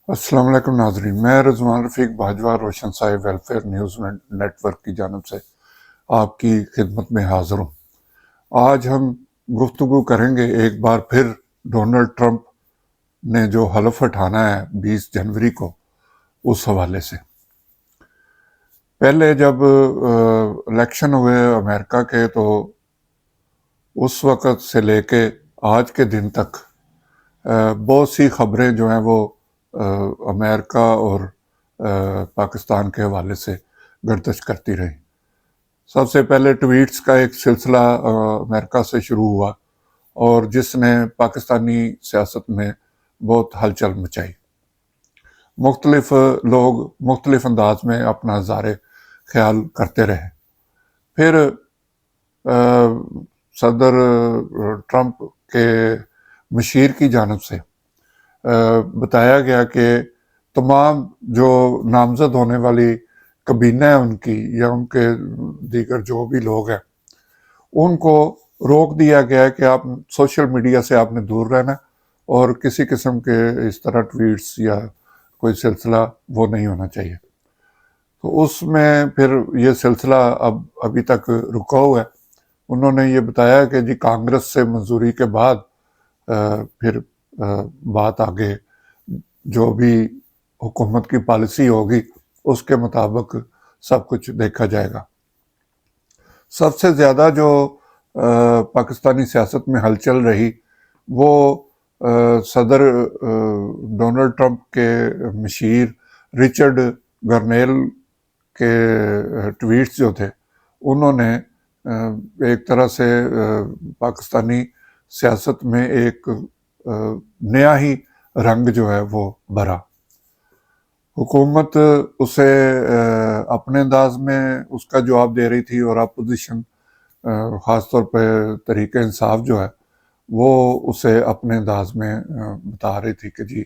السلام علیکم ناظرین، میں رضوان رفیق باجوہ روشن سائے ویلفیئر نیوز نیٹ ورک کی جانب سے آپ کی خدمت میں حاضر ہوں۔ آج ہم گفتگو کریں گے ایک بار پھر ڈونلڈ ٹرمپ نے جو حلف اٹھانا ہے 20 جنوری کو، اس حوالے سے۔ پہلے جب الیکشن ہوئے امریکہ کے، تو اس وقت سے لے کے آج کے دن تک بہت سی خبریں جو ہیں وہ امریکہ اور پاکستان کے حوالے سے گردش کرتی رہیں۔ سب سے پہلے ٹویٹس کا ایک سلسلہ امریکہ سے شروع ہوا، اور جس نے پاکستانی سیاست میں بہت ہلچل مچائی۔ مختلف لوگ مختلف انداز میں اپنا اظہار خیال کرتے رہے۔ پھر صدر ٹرمپ کے مشیر کی جانب سے بتایا گیا کہ تمام جو نامزد ہونے والی کابینہ ہے ان کی، یا ان کے دیگر جو بھی لوگ ہیں، ان کو روک دیا گیا ہے کہ آپ سوشل میڈیا سے آپ نے دور رہنا، اور کسی قسم کے اس طرح ٹویٹس یا کوئی سلسلہ وہ نہیں ہونا چاہیے۔ تو اس میں پھر یہ سلسلہ ابھی تک رکا ہوا ہے۔ انہوں نے یہ بتایا کہ جی کانگریس سے منظوری کے بعد پھر بات آگے جو بھی حکومت کی پالیسی ہوگی اس کے مطابق سب کچھ دیکھا جائے گا۔ سب سے زیادہ جو پاکستانی سیاست میں ہلچل رہی وہ صدر ڈونلڈ ٹرمپ کے مشیر رچرڈ گرنیل کے ٹویٹس جو تھے، انہوں نے ایک طرح سے پاکستانی سیاست میں ایک نیا ہی رنگ جو ہے وہ بھرا۔ حکومت اسے اپنے انداز میں اس کا جواب دے رہی تھی، اور اپوزیشن خاص طور پہ تحریک انصاف جو ہے وہ اسے اپنے انداز میں بتا رہی تھی کہ جی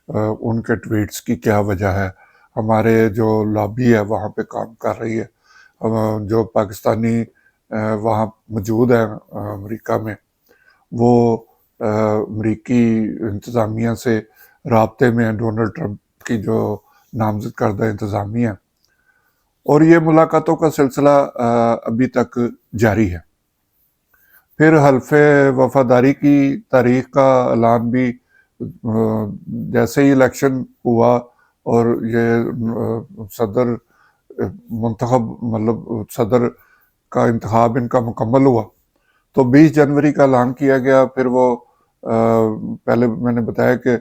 ان کے ٹویٹس کی کیا وجہ ہے، ہمارے جو لابی ہے وہاں پہ کام کر رہی ہے، جو پاکستانی وہاں موجود ہیں امریکہ میں، وہ امریکی انتظامیہ سے رابطے میں ہیں، ڈونلڈ ٹرمپ کی جو نامزد کردہ انتظامیہ، اور یہ ملاقاتوں کا سلسلہ ابھی تک جاری ہے۔ پھر حلف وفاداری کی تاریخ کا اعلان بھی جیسے ہی الیکشن ہوا اور یہ صدر منتخب صدر کا انتخاب ان کا مکمل ہوا، تو 20 جنوری کا اعلان کیا گیا۔ پھر وہ پہلے میں نے بتایا کہ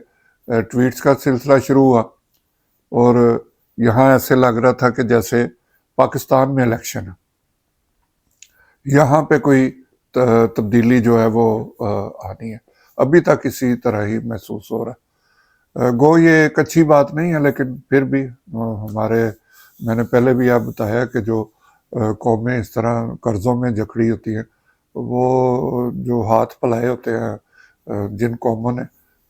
ٹویٹس کا سلسلہ شروع ہوا، اور یہاں ایسے لگ رہا تھا کہ جیسے پاکستان میں الیکشن ہے، یہاں پہ کوئی تبدیلی جو ہے وہ آنی ہے۔ ابھی تک اسی طرح ہی محسوس ہو رہا ہے۔ گو یہ ایک اچھی بات نہیں ہے، لیکن پھر بھی میں نے پہلے بھی آپ بتایا کہ جو قومیں اس طرح قرضوں میں جکڑی ہوتی ہیں، وہ جو ہاتھ پھیلائے ہوتے ہیں جن قوموں نے،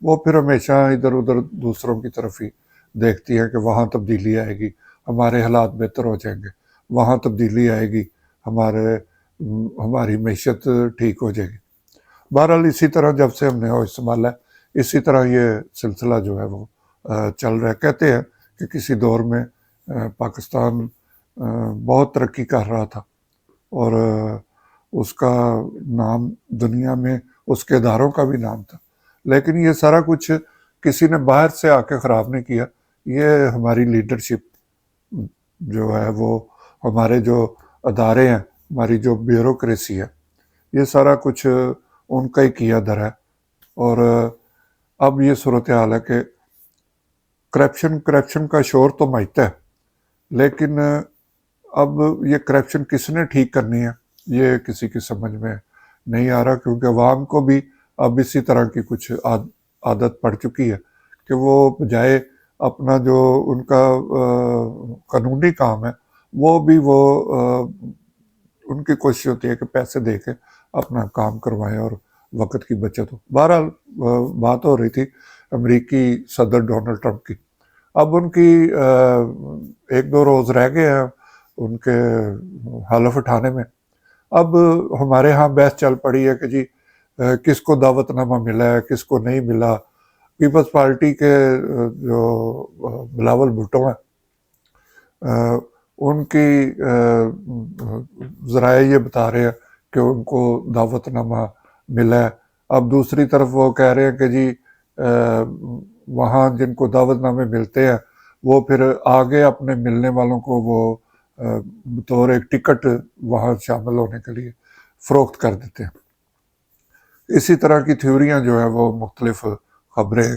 وہ پھر ہمیشہ ادھر ادھر دوسروں کی طرف ہی دیکھتی ہیں کہ وہاں تبدیلی آئے گی، ہمارے حالات بہتر ہو جائیں گے، وہاں تبدیلی آئے گی، ہماری معیشت ٹھیک ہو جائے گی۔ بہرحال اسی طرح جب سے ہم نے ہوش سنبھالا ہے، اسی طرح یہ سلسلہ جو ہے وہ چل رہا ہے۔ کہتے ہیں کہ کسی دور میں پاکستان بہت ترقی کر رہا تھا، اور اس کا نام دنیا میں اس کے اداروں کا بھی نام تھا، لیکن یہ سارا کچھ کسی نے باہر سے آ کے خراب نہیں کیا۔ یہ ہماری لیڈرشپ جو ہے، وہ ہمارے جو ادارے ہیں، ہماری جو بیوروکریسی ہے، یہ سارا کچھ ان کا ہی کیا دھرا ہے۔ اور اب یہ صورتحال ہے کہ کرپشن کا شور تو مچتا ہے، لیکن اب یہ کرپشن کس نے ٹھیک کرنی ہے یہ کسی کی سمجھ میں نہیں آ رہا، کیونکہ عوام کو بھی اب اسی طرح کی کچھ عادت پڑ چکی ہے کہ وہ بجائے اپنا جو ان کا قانونی کام ہے، وہ بھی ان کی کوشش ہوتی ہے کہ پیسے دے کے اپنا کام کروائیں اور وقت کی بچت ہو۔ بہرحال بات ہو رہی تھی امریکی صدر ڈونلڈ ٹرمپ کی۔ اب ان کی 1-2 روز رہ گئے ہیں ان کے حلف اٹھانے میں۔ اب ہمارے ہاں بحث چل پڑی ہے کہ جی کس کو دعوت نامہ ملا ہے، کس کو نہیں ملا، پیپلز پارٹی کے جو بلاول بھٹو ہیں ان کی ذرائع یہ بتا رہے ہیں کہ ان کو دعوت نامہ ملا ہے. اب دوسری طرف وہ کہہ رہے ہیں کہ جی وہاں جن کو دعوت نامے ملتے ہیں وہ پھر آگے اپنے ملنے والوں کو وہ بطور ایک ٹکٹ وہاں شامل ہونے کے لیے فروخت کر دیتے ہیں. اسی طرح کی تھیوریاں جو ہیں وہ مختلف خبریں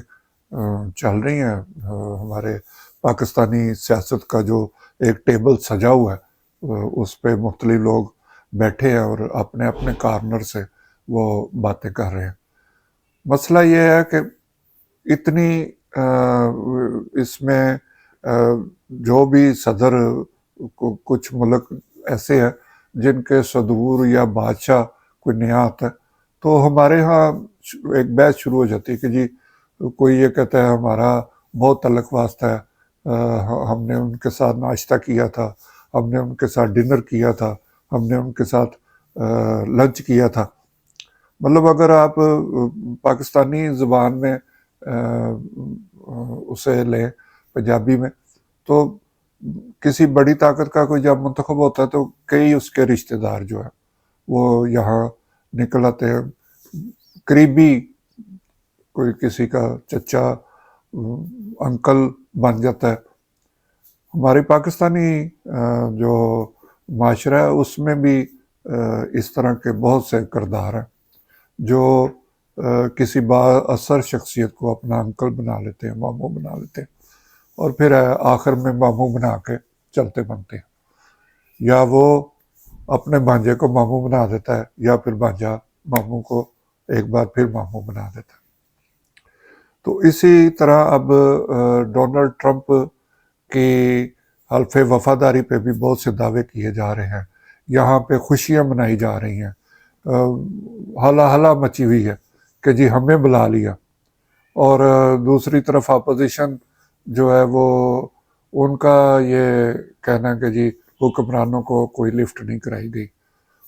چل رہی ہیں. ہمارے پاکستانی سیاست کا جو ایک ٹیبل سجا ہوا ہے اس پہ مختلف لوگ بیٹھے ہیں اور اپنے اپنے کارنر سے وہ باتیں کر رہے ہیں. مسئلہ یہ ہے کہ اتنی اس میں جو بھی صدر کچھ ملک ایسے ہیں جن کے صدور یا بادشاہ کوئی نیا آتا ہے تو ہمارے ہاں ایک بحث شروع ہو جاتی ہے کہ جی کوئی یہ کہتا ہے ہمارا بہت تعلق واسطہ ہے, ہم نے ان کے ساتھ ناشتہ کیا تھا, ہم نے ان کے ساتھ ڈنر کیا تھا, ہم نے ان کے ساتھ لنچ کیا تھا. مطلب اگر آپ پاکستانی زبان میں اسے لیں پنجابی میں تو کسی بڑی طاقت کا کوئی جب منتخب ہوتا ہے تو کئی اس کے رشتہ دار جو ہیں وہ یہاں نکل آتے ہیں. قریبی کوئی کسی کا چچا انکل بن جاتا ہے. ہماری پاکستانی جو معاشرہ ہے اس میں بھی اس طرح کے بہت سے کردار ہیں جو کسی با اثر شخصیت کو اپنا انکل بنا لیتے ہیں, ماموں بنا لیتے ہیں اور پھر آخر میں ماموں بنا کے چلتے بنتے ہیں. یا وہ اپنے بھانجے کو ماموں بنا دیتا ہے یا پھر بھانجا ماموں کو ایک بار پھر ماموں بنا دیتا ہے. تو اسی طرح اب ڈونلڈ ٹرمپ کی حلف وفاداری پہ بھی بہت سے دعوے کیے جا رہے ہیں. یہاں پہ خوشیاں منائی جا رہی ہیں, ہلا ہلا مچی ہوئی ہے کہ جی ہمیں بلا لیا. اور دوسری طرف اپوزیشن جو ہے وہ ان کا یہ کہنا کہ جی حکمرانوں کو کوئی لفٹ نہیں کرائی گئی.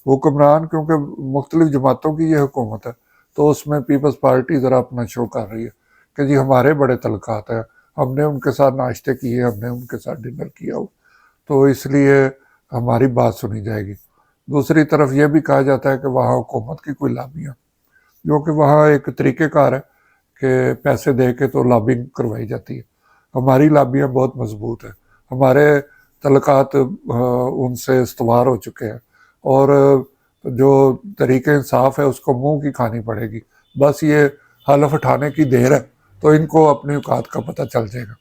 حکمران کیونکہ مختلف جماعتوں کی یہ حکومت ہے تو اس میں پیپلز پارٹی ذرا اپنا شو کر رہی ہے کہ جی ہمارے بڑے تعلقات ہیں, ہم نے ان کے ساتھ ناشتے کیے, ہم نے ان کے ساتھ ڈنر کیا ہو تو اس لیے ہماری بات سنی جائے گی. دوسری طرف یہ بھی کہا جاتا ہے کہ وہاں حکومت کی کوئی لابیاں, جو کہ وہاں ایک طریقہ کار ہے کہ پیسے دے کے تو لابنگ کروائی جاتی ہے. ہماری لابیاں بہت مضبوط ہیں, ہمارے تعلقات ان سے استوار ہو چکے ہیں اور جو طریقہ انصاف ہے اس کو منہ کی کھانی پڑے گی. بس یہ حلف اٹھانے کی دیر ہے تو ان کو اپنی اوقات کا پتہ چل جائے گا.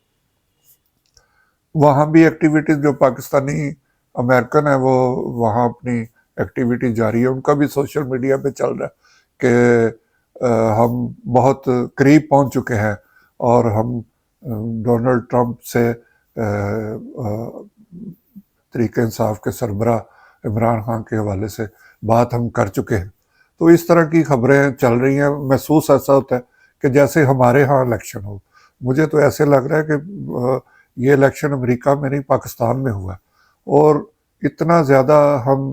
وہاں بھی ایکٹیویٹیز جو پاکستانی امریکن ہیں وہ وہاں اپنی ایکٹیویٹی جاری ہے. ان کا بھی سوشل میڈیا پہ چل رہا ہے کہ ہم بہت قریب پہنچ چکے ہیں اور ہم ڈونلڈ ٹرمپ سے طریقہ انصاف کے سربراہ عمران خان کے حوالے سے بات ہم کر چکے ہیں. تو اس طرح کی خبریں چل رہی ہیں. محسوس ایسا ہوتا ہے کہ جیسے ہمارے ہاں الیکشن ہو. مجھے تو ایسے لگ رہا ہے کہ یہ الیکشن امریکہ میں نہیں پاکستان میں ہوا ہے اور اتنا زیادہ ہم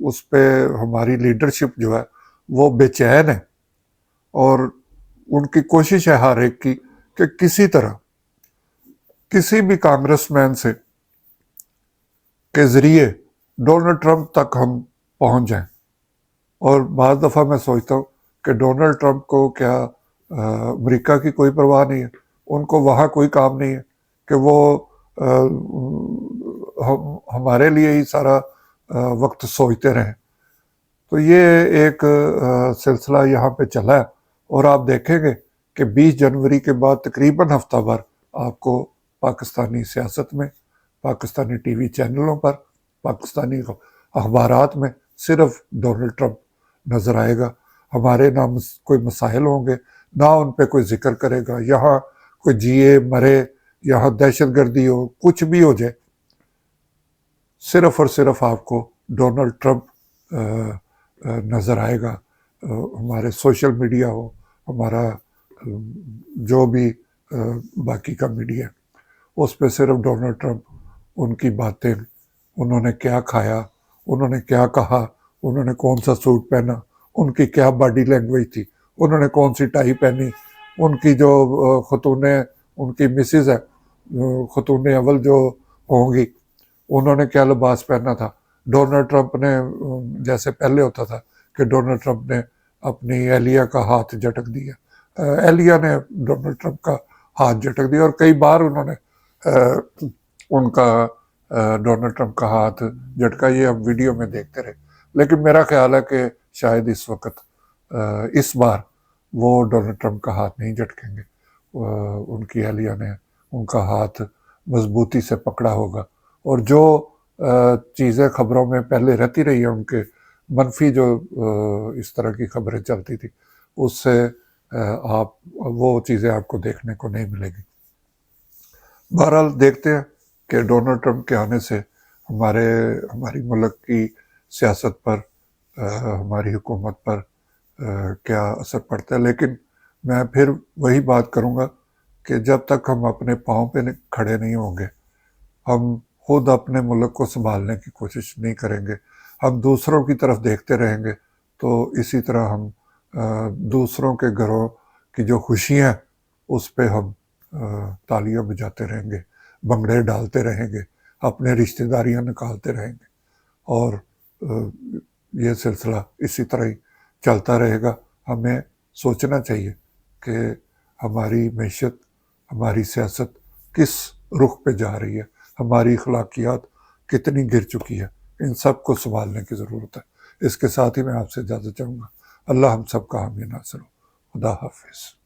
اس پہ ہماری لیڈرشپ جو ہے وہ بے چین ہے اور ان کی کوشش ہے ہر ایک کی کہ کسی طرح کسی بھی کانگریس مین سے کے ذریعے ڈونلڈ ٹرمپ تک ہم پہنچ جائیں. اور بعض دفعہ میں سوچتا ہوں کہ ڈونلڈ ٹرمپ کو کیا امریکہ کی کوئی پرواہ نہیں ہے, ان کو وہاں کوئی کام نہیں ہے کہ وہ ہمارے لیے ہی سارا وقت سوچتے رہیں. تو یہ ایک سلسلہ یہاں پہ چلا ہے اور آپ دیکھیں گے کہ 20 جنوری کے بعد تقریباً ہفتہ بھر آپ کو پاکستانی سیاست میں, پاکستانی ٹی وی چینلوں پر, پاکستانی اخبارات میں صرف ڈونلڈ ٹرمپ نظر آئے گا. ہمارے نہ کوئی مسائل ہوں گے, نہ ان پہ کوئی ذکر کرے گا. یہاں کوئی جیے مرے, یہاں دہشت گردی ہو, کچھ بھی ہو جائے, صرف اور صرف آپ کو ڈونلڈ ٹرمپ نظر آئے گا. ہمارے سوشل میڈیا ہو, ہمارا جو بھی باقی کا میڈیا اس پہ صرف ڈونلڈ ٹرمپ, ان کی باتیں, انہوں نے کیا کھایا, انہوں نے کیا کہا, انہوں نے کون سا سوٹ پہنا, ان کی کیا باڈی لینگویج تھی, انہوں نے کون سی ٹائی پہنی, ان کی جو خاتون ان کی مسز ہے، خاتون اول جو ہوں گی، انہوں نے کیا لباس پہنا تھا؟ ڈونلڈ ٹرمپ نے جیسے پہلے ہوتا تھا کہ ڈونلڈ ٹرمپ نے اپنی اہلیہ کا ہاتھ جھٹک دیا، اہلیہ نے ڈونلڈ ٹرمپ کا ہاتھ جھٹک دیا، اور کئی بار انہوں نے ان کا ڈونلڈ ٹرمپ کا ہاتھ جھٹکا، یہ ہم ویڈیو میں دیکھتے رہے۔ لیکن میرا خیال ہے کہ شاید اس وقت اس بار وہ ڈونلڈ ٹرمپ کا ہاتھ نہیں جھٹکیں گے، ان کی اہلیہ نے ان کا ہاتھ مضبوطی سے پکڑا ہوگا، اور جو چیزیں خبروں میں پہلے رہتی رہی ہیں، ان کے منفی جو اس طرح کی خبریں چلتی تھی، اس سے آپ وہ چیزیں آپ کو دیکھنے کو نہیں ملے گی۔ بہرحال دیکھتے ہیں کہ ڈونلڈ ٹرمپ کے آنے سے ہماری ملک کی سیاست پر، ہماری حکومت پر کیا اثر پڑتا ہے۔ لیکن میں پھر وہی بات کروں گا کہ جب تک ہم اپنے پاؤں پہ کھڑے نہیں ہوں گے، ہم خود اپنے ملک کو سنبھالنے کی کوشش نہیں کریں گے، ہم دوسروں کی طرف دیکھتے رہیں گے، تو اسی طرح ہم دوسروں کے گھروں کی جو خوشیاں اس پہ ہم تالیاں بجاتے رہیں گے، بنگڑے ڈالتے رہیں گے، اپنے رشتہ داریاں نکالتے رہیں گے، اور یہ سلسلہ اسی طرح ہی چلتا رہے گا۔ ہمیں سوچنا چاہیے کہ ہماری معیشت، ہماری سیاست کس رخ پہ جا رہی ہے، ہماری اخلاقیات کتنی گر چکی ہے، ان سب کو سنبھالنے کی ضرورت ہے۔ اس کے ساتھ ہی میں آپ سے اجازت چاہوں گا۔ اللہ ہم سب کا حامی ناصر ہو۔ خدا حافظ۔